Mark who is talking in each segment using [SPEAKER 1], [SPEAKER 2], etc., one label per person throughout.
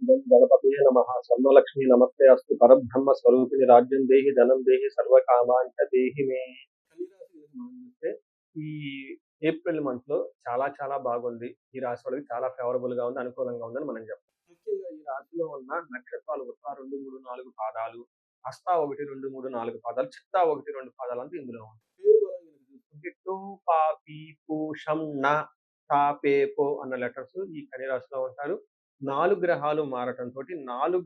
[SPEAKER 1] गणपतये नमः सर्वलक्ष्मी नमस्ते अस्तु परब्रह्म స్వరూపిణి రాజ్యం దేహి ధనం దేహి సర్వకామాంచ దేహి మే. మనం చూస్తే ఈ ఏప్రిల్ మంత్ లో చాలా చాలా బాగుంది. ఈ రాశి వాళ్ళకి చాలా ఫేవరబుల్ గా ఉంది, అనుకూలంగా ఉందని మనం చెప్పాలి. ముఖ్యంగా ఈ రాశిలో ఉన్న నక్షత్రాలు ఉత్తర 2, 3, 4 పాదాలు, హస్త 1, 2, 3, 4 పాదాలు, చిత్త 1, 2 పాదాలు అంతా ఇందులో ఉంది. పేరు బలం కనుక చూసుకుంటే టు, పా, పీ, పు, షం, న, టా, పే, పో అన్న లెటర్స్ ఈ కన్య రాశిలో ఉంటారు. 4 గ్రహాలు మారటంతోటి 4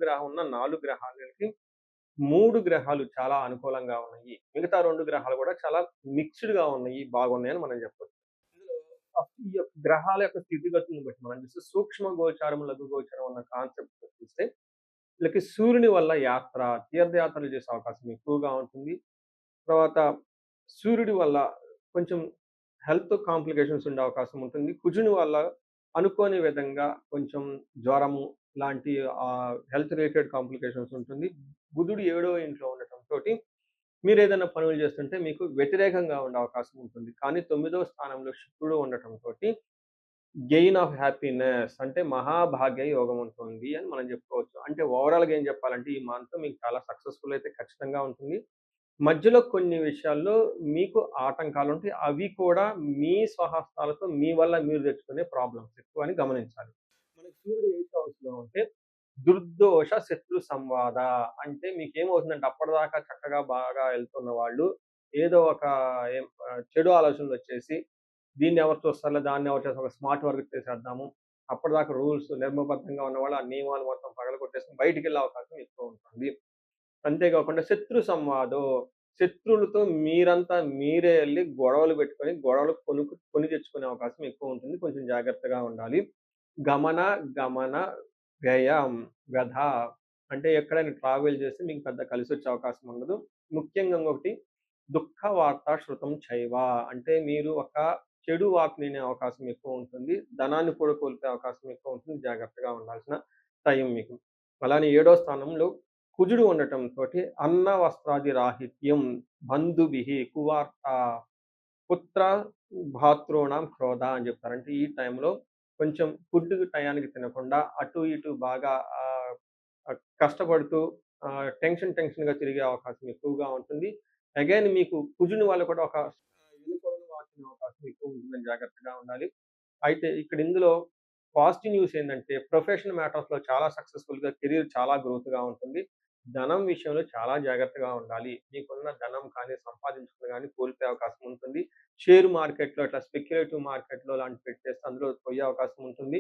[SPEAKER 1] గ్రహాలకి 3 గ్రహాలు చాలా అనుకూలంగా ఉన్నాయి. మిగతా 2 గ్రహాలు కూడా చాలా మిక్స్‌డ్‌గా ఉన్నాయి. బాగున్నాయని మనం చెప్పొచ్చు. ఇందులో ఈ యొక్క గ్రహాల యొక్క స్థితిగతులను బట్టి మనం చూస్తే సూక్ష్మ గోచారం, లఘు గోచారం అన్న కాన్సెప్ట్ చూస్తే వీళ్ళకి సూర్యుని వల్ల తీర్థయాత్రలు చేసే అవకాశం ఎక్కువగా ఉంటుంది. తర్వాత సూర్యుడి వల్ల కొంచెం హెల్త్ కాంప్లికేషన్స్ ఉండే అవకాశం ఉంటుంది. కుజుని వల్ల అనుకోని విధంగా కొంచెం జ్వరము లాంటి హెల్త్ రిలేటెడ్ కాంప్లికేషన్స్ ఉంటుంది. బుధుడు 7వ ఇంట్లో ఉండటంతోటి మీరేదైనా పనులు చేస్తుంటే మీకు వ్యతిరేకంగా ఉండే అవకాశం ఉంటుంది. కానీ 9వ స్థానంలో శుక్రుడు ఉండటంతోటి గెయిన్ ఆఫ్ హ్యాపీనెస్ అంటే మహాభాగ్య యోగం ఉంటుంది అని మనం చెప్పుకోవచ్చు. అంటే ఓవరాల్‌గా ఏం చెప్పాలంటే ఈ మంత్ మీకు చాలా సక్సెస్‌ఫుల్ అయితే ఖచ్చితంగా ఉంటుంది. మధ్యలో కొన్ని విషయాల్లో మీకు ఆటంకాలుంటాయి. అవి కూడా మీ స్వహస్తాలతో మీ వల్ల మీరు తెచ్చుకునే ప్రాబ్లమ్స్ ఎక్కువని గమనించాలి. మనకి సూర్యుడు 8థ్ హౌస్‌లో ఉంటే దుర్దోష శత్రు సంవాద అంటే మీకేమవుతుందంటే అప్పటిదాకా చక్కగా బాగా ఎళ్తున్న వాళ్ళు ఏదో ఒక చెడు ఆలోచనలొచ్చేసి దీన్ని ఎవరు చూస్తారులే, దాన్ని ఎవరు చేస్తారు, ఒక స్మార్ట్ వర్క్ చేసేద్దాము. అప్పటిదాకా రూల్స్ నిర్మబద్ధంగా ఉన్నవాళ్ళు ఆ నియమాలు మొత్తం పగలగొట్టేసుకొని బయటికెళ్ళే అవకాశం ఎక్కువ ఉంటుంది. అంతేకాకుండా శత్రు సంవాదం. శత్రువులతో మీరంతా మీరే ఎళ్లి గొడవలు పెట్టుకొని, గొడవలు కొని తెచ్చుకునే అవకాశం ఎక్కువుంటుంది. కొంచెం జాగ్రత్తగా ఉండాలి. గమన, గమన, వ్యయం, వ్యధ అంటే ఎక్కడైనా ట్రావెల్ చేస్తే మీకు పెద్ద కలిసొచ్చే అవకాశం ఉండదు. ముఖ్యంగా ఇంకొకటి దుఃఖ వార్త శృతం చైవ అంటే మీరు ఒక చెడు వార్త వినే అవకాశం ఎక్కువుంటుంది. ధనాన్ని కూడా కోల్పోయే అవకాశం ఎక్కువుంటుంది. జాగ్రత్తగా ఉండాల్సిన టైం మీకు. అలానే 7వ స్థానంలో కుజుడు ఉండటంతోటి అన్న వస్త్రాది రాహిత్యం, బంధుభిః కువార్త, పుత్ర భాతృణాం క్రోధ అని చెప్తారు. అంటే ఈ టైంలో కొంచెం ఫుడ్ టయానికి తినకుండా అటు ఇటు బాగా కష్టపడుతూ టెన్షన్‌గా తిరిగే అవకాశం ఎక్కువగా ఉంటుంది. అగైన్ మీకు కుజుని వల్ల కూడా ఒక ఎన్నుకోవడం వాటిన అవకాశం ఎక్కువ ఉంటుందని జాగ్రత్తగా ఉండాలి. అయితే ఇక్కడ ఇందులో పాజిటివ్ న్యూస్ ఏందంటే ప్రొఫెషనల్ మ్యాటర్స్‌లో చాలా సక్సెస్‌ఫుల్‌గా కెరియర్ చాలా గ్రోత్‌గా ఉంటుంది. ధనం విషయంలో చాలా జాగ్రత్తగా ఉండాలి. మీకున్న ధనం కానీ, సంపాదించుకున్నది గాని కోల్పోయే అవకాశం ఉంటుంది. షేర్ మార్కెట్‌లో ఇట్లా స్పెక్యులేటివ్ మార్కెట్‌లో లాంటివి పెట్టేస్తే అందులో పోయే అవకాశం ఉంటుంది.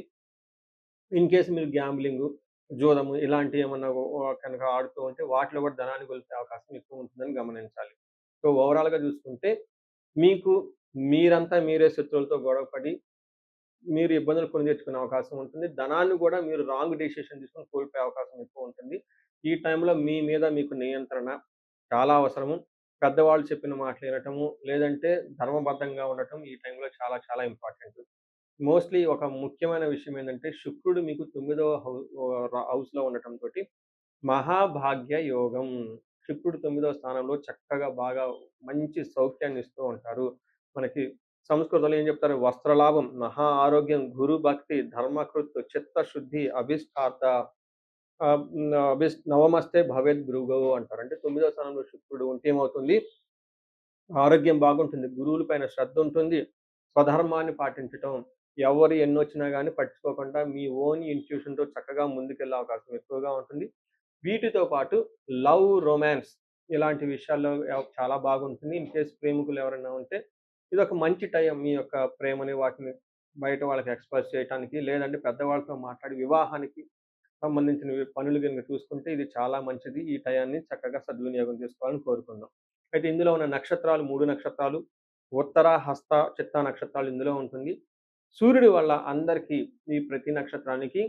[SPEAKER 1] ఇన్ కేస్ మీరు గ్యాంబ్లింగు, జూదము ఇలాంటివి ఏమన్నా కనుక ఆడుతూ ఉంటే వాటిలో కూడా ధనాన్ని కోల్పోయే అవకాశం ఎక్కువ ఉంటుందని గమనించాలి. సో, ఓవరాల్‌గా చూసుకుంటే మీకు మీరంతా మీరే శత్రువులతో గొడవపడి మీరు ఇబ్బందులు కొని తెచ్చుకునే అవకాశం ఉంటుంది. ధనాన్ని గూడా మీరు రాంగ్ డెసిషన్ తీసుకొని కోల్పోయే అవకాశం ఎక్కువుంటుంది. ఈ టైంలో మీ మీద మీకు నియంత్రణ చాలా అవసరము. పెద్దవాళ్ళు చెప్పిన మాటలు వినటము, లేదంటే ధర్మబద్ధంగా ఉండటం ఈ టైంలో చాలా చాలా ఇంపార్టెంట్. మోస్ట్‌లీ ఒక ముఖ్యమైన విషయం ఏందంటే శుక్రుడు మీకు 9వ హౌస్‌లో ఉండటంతోటి మహాభాగ్య యోగం. శుక్రుడు 9వ స్థానంలో చక్కగా బాగా మంచి సౌఖ్యాన్ని ఇస్తూ ఉంటారు. మనకి సంస్కృతంలో ఏం చెప్తారు? వస్త్రలాభం, మహా ఆరోగ్యం, గురు భక్తి, ధర్మకృత్, చిత్తశుద్ధి, అభిష్టార్థ నవమస్తే భవేద్ భృగౌ అంటారు. అంటే 9వ స్థానంలో శుక్రుడు ఉంటే ఏమవుతుంది? ఆరోగ్యం బాగుంటుంది. గురువుల పైన శ్రద్ధ ఉంటుంది. స్వధర్మాన్ని పాటించటం, ఎవరు ఎన్నొచ్చినా గాని పట్టించుకోకుండా మీ ఓన్ ఇన్‌ట్యూషన్‌తో చక్కగా ముందుకెళ్ళే అవకాశం ఎక్కువగా ఉంటుంది. వీటితో పాటు లవ్, రొమాన్స్ ఇలాంటి విషయాల్లో చాలా బాగుంటుంది. ఇన్ కేస్ ప్రేమికులు ఎవరైనా ఉంటే ఇదొక మంచి టైం మీ యొక్క ప్రేమని వాటిని బయట వాళ్ళకి ఎక్స్‌ప్రెస్ చేయటానికి, లేదంటే పెద్దవాళ్ళతో మాట్లాడి వివాహానికి సంబంధించినవి పనులు గనుక చూసుకుంటే ఇది చాలా మంచిది. ఈ టయాన్ని చక్కగా సద్వినియోగం చేసుకోవాలని కోరుకుందాం. అయితే ఇందులో ఉన్న నక్షత్రాలు 3 నక్షత్రాలు ఉత్తర, హస్త, చిత్త నక్షత్రాలు ఇందులో ఉంటుంది. సూర్యుడి వల్ల అందరికీ ఈ ప్రతి నక్షత్రానికి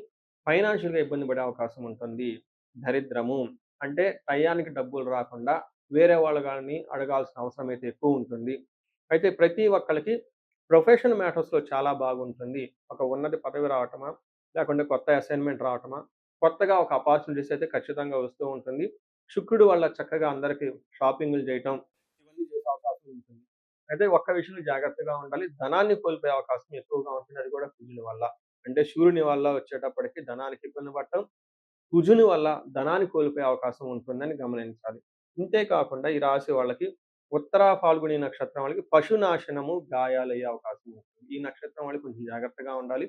[SPEAKER 1] ఫైనాన్షియల్‌గా ఇబ్బంది పడే అవకాశం ఉంటుంది. దరిద్రము అంటే టయానికి డబ్బులు రాకుండా వేరే వాళ్ళు గాని అడగాల్సిన అవసరం అయితే ఎక్కువ ఉంటుంది. అయితే ప్రతి ఒక్కళ్ళకి ప్రొఫెషనల్ మ్యాటర్స్‌లో చాలా బాగుంటుంది. ఒక ఉన్నత పదవి రావటమా, లేకుంటే కొత్త అసైన్‌మెంట్ రావటమా, కొత్తగా ఒక అపార్చునిటీస్ అయితే ఖచ్చితంగా వస్తూ ఉంటుంది. శుక్రుడు వల్ల చక్కగా అందరికి షాపింగులు చేయటం, ఇవన్నీ చేసే అవకాశం ఉంటుంది. అయితే ఒక్క విషయంలో జాగ్రత్తగా ఉండాలి. ధనాన్ని కోల్పోయే అవకాశం ఎక్కువగా ఉంటుంది. అది కూడా కుజుని వల్ల. అంటే సూర్యుని వల్ల వచ్చేటప్పటికి ధనానికి ఇబ్బంది పడటం, కుజుని వల్ల ధనాన్ని కోల్పోయే అవకాశం ఉంటుందని గమనించాలి. ఇంతే కాకుండా ఈ రాశి వాళ్ళకి ఉత్తర ఫాల్గుని నక్షత్రం వాళ్ళకి పశునాశనము, గాయాలయ్యే అవకాశం ఉంటుంది. ఈ నక్షత్రం వాళ్ళు కొంచెం జాగ్రత్తగా ఉండాలి.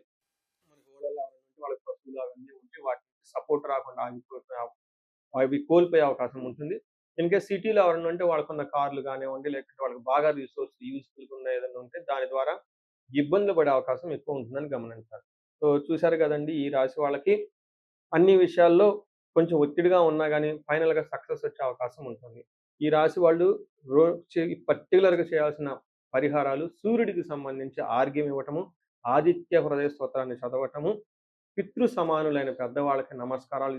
[SPEAKER 1] మన ఊళ్ళలో ఎవరైనా ఉంటే వాళ్ళకి పశువులు అవన్నీ ఉంటే వాటికి సపోర్ట్ రాకుండా ఆగిపోతే అవి కోల్పోయే అవకాశం ఉంటుంది. ఇన్‌కేస్ సిటీలో ఎవరైనా ఉంటే వాళ్ళకున్న కార్లు గానివ్వండి, లేకపోతే వాళ్ళకి బాగా యూజ్‌ఫుల్‌గా ఉన్న ఏదైనా ఉంటే దాని ద్వారా ఇబ్బందులు పడే అవకాశం ఎక్కువ ఉంటుందని గమనించాలి. సో, చూసారు గదండీ! ఈ రాశి వాళ్ళకి అన్ని విషయాల్లో కొంచెం ఒత్తిడిగా ఉన్నా గాని ఫైనల్‌గా సక్సెస్ వచ్చే అవకాశం ఉంటుంది. ఈ రాశి వాళ్ళు రో చే పర్టిక్యులర్‌గా చేయాల్సిన పరిహారాలు సూర్యుడికి సంబంధించి ఆర్ఘ్యం ఇవ్వటము, ఆదిత్య హృదయ స్తోత్రాన్ని చదవటము, పితృ సమానులైన పెద్దవాళ్ళకి నమస్కారం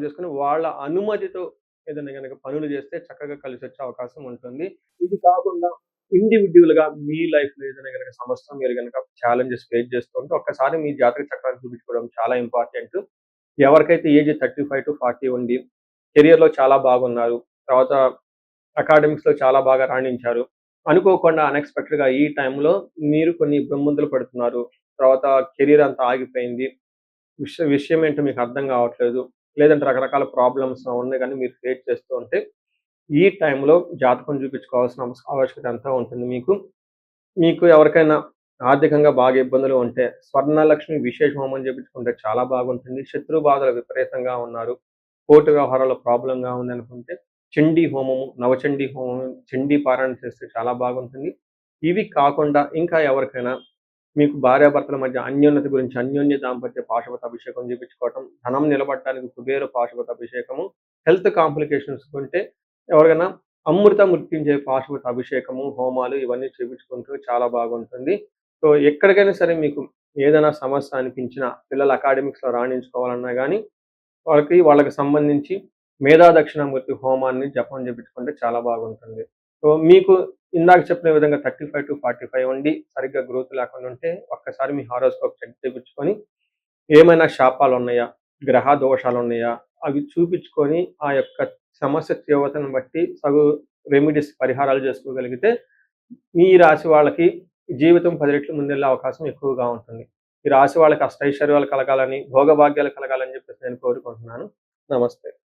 [SPEAKER 1] చేసుకొని వాళ్ళ అనుమతితో ఏదైనా గనక పనులు చేస్తే చక్కగా కలిసొచ్చే అవకాశం ఉంటుంది. ఇది కాకుండా ఇండివిడ్యువల్‌గా మీ లైఫ్‌లో ఏదైనా గనక సమస్య మీరు గనక ఛాలెంజెస్ ఫేస్ చేస్తూ ఉంటే ఒక్కసారి మీ జాతక చక్రాన్ని చూపించుకోవడం చాలా ఇంపార్టెంట్. ఎవరికైతే ఏజ్ 35-40 ఉండి కెరియర్‌లో చాలా బాగున్నారు. తర్వాత అకాడమిక్స్‌లో చాలా బాగా రాణించారు. అనుకోకుండా అన్‌ఎక్స్‌పెక్టెడ్‌గా ఈ టైంలో మీరు కొన్ని ఇబ్బందులు పడుతున్నారు. తర్వాత కెరియర్ అంతా ఆగిపోయింది. విషయం ఏంటో మీకు అర్థం కావట్లేదు. లేదంటే రకరకాల ప్రాబ్లమ్స్ ఉన్నాయి గానీ మీరు ఫేస్ చేస్తూ ఉంటే, ఈ టైంలో జాతకం చూపించుకోవాల్సిన ఆవశ్యకత ఎంతో ఉంటుంది మీకు. మీకు ఎవరికైనా ఆర్థికంగా బాగా ఇబ్బందులు ఉంటే, స్వర్ణలక్ష్మి విశేష హోమం చేపించుకుంటే చాలా బాగుంటుంది. శత్రు బాధలు విపరీతంగా ఉన్నారు. కోర్టు వ్యవహారాల్లో ప్రాబ్లమ్‌గా ఉందనుకుంటే, చండీ హోమము, నవచండీ హోమం, చండీ పారాయణ చేస్తే చాలా బాగుంటుంది. ఇవి కాకుండా ఇంకా ఎవరికైనా మీకు భార్యాభర్తల మధ్య అన్యోన్యత గురించి అన్యోన్య దాంపత్య పాశుపత అభిషేకం చేపించుకోవటం, ధనం నిలబడటానికి కుబేర పాశుపత అభిషేకము, హెల్త్ కాంప్లికేషన్స్ ఉంటే ఎవరికైనా అమృతం మృత్యుంజయ పాశుపత అభిషేకము, హోమాలు ఇవన్నీ చేపించుకుంటూ చాలా బాగుంటుంది. సో, ఎక్కడికైనా సరే మీకు ఏదైనా సమస్య అనిపించినా, పిల్లలు అకాడమిక్స్‌లో రాణించుకోవాలన్నా గానీ, వాళ్ళకి సంబంధించి మేధా దక్షిణామూర్తి హోమాన్ని జపం చేపించుకుంటే చాలా బాగుంటుంది. సో, మీకు ఇందాక చెప్పిన విధంగా 35-45 ఉండి సరిగ్గా గ్రోత్ లేకుండా ఉంటే ఒక్కసారి మీ హారోస్కోప్ చెక్ చేపించుకొని, ఏమైనా శాపాలున్నాయా? గ్రహ దోషాలున్నాయా? అవి చూపించుకొని ఆ యొక్క సమస్య తీవ్రతను బట్టి రెమెడీస్ పరిహారాలు చేసుకోగలిగితే, ఈ రాశి వాళ్ళకి జీవితం 10 రెట్లు ముందెళ్ళే అవకాశం ఎక్కువగా ఉంటుంది. ఈ రాశి వాళ్ళకి అష్టైశ్వర్యాలు కలగాలని, భోగభాగ్యాలు కలగాలని చెప్పేసి నేను కోరుకుంటున్నాను. నమస్తే.